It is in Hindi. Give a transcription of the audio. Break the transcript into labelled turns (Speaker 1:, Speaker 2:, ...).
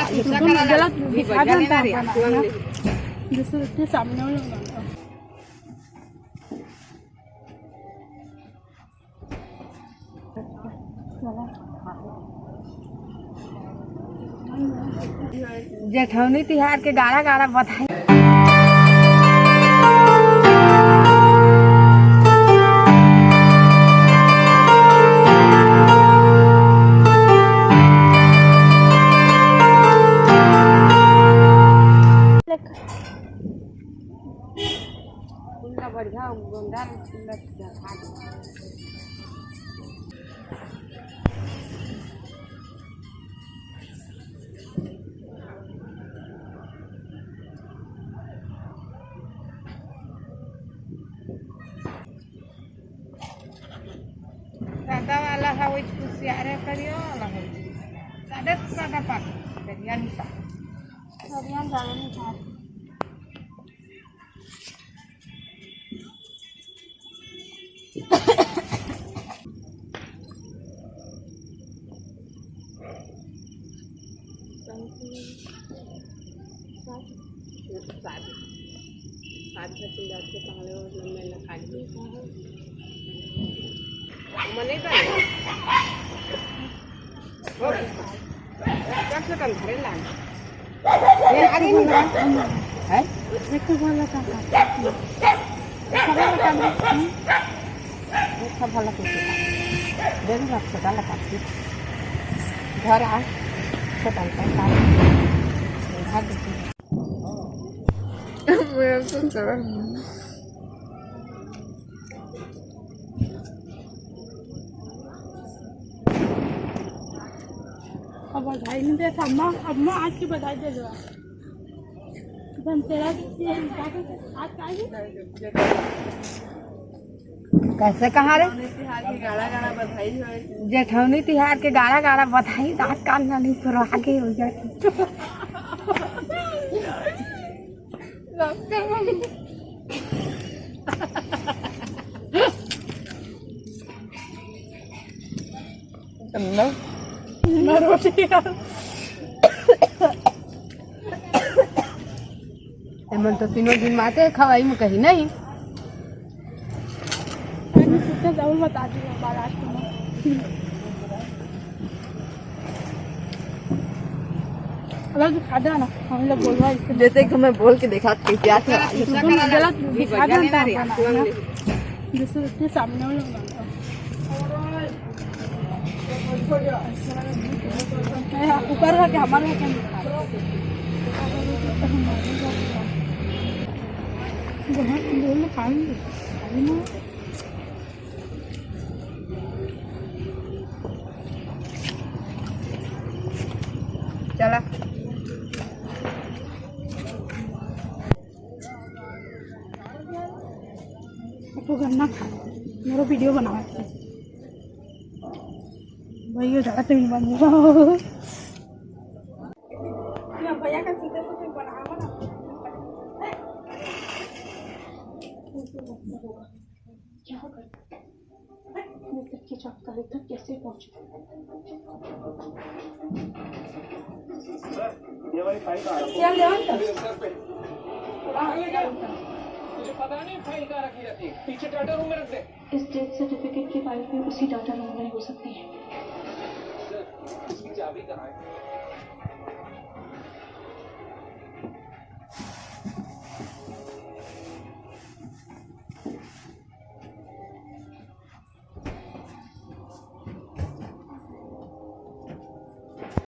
Speaker 1: गलत दूसरे सामने
Speaker 2: जेठौनी तिहार के गाड़ा गाड़ा बधाई। बढ़िया गोंदा सादा वाला है वो कुसियारे करियो वाला है सादा पाक करिया नहीं था करिया डाल नहीं था घर आ बधाई नहीं दे अम्मा अम्मा आज की बधाई दे दो कैसे कहाँ रे जेठौनी तिहार के गाड़ा गाड़ा बधाई दाँत कान नहीं फिर आगे हो जाए एमन तो तीनों दिन माते खवाई में कहीं नहीं जरूर बता दी बारात में खादा ना हम लोग बोल रहा है जैसे कि मैं बोल के देखा कि क्या था गलत दूसरे सामने ऊपर का क्या हमारे चला आपको गन्ना खा मेरा वीडियो बनाओ भाई ये ज़्यादा नहीं बनूंगा भैया का सीधे से बनाओ ना क्या कर के चौक तक कैसे पहुंचे ये वाली फाइल क्या मुझे पता नहीं फाइल कहाँ रखी रहती है पीछे डाटा रूम में रख दे इस डेथ सर्टिफिकेट की फाइल भी उसी डाटा रूम में हो सकती है इसकी चाबी कहाँ है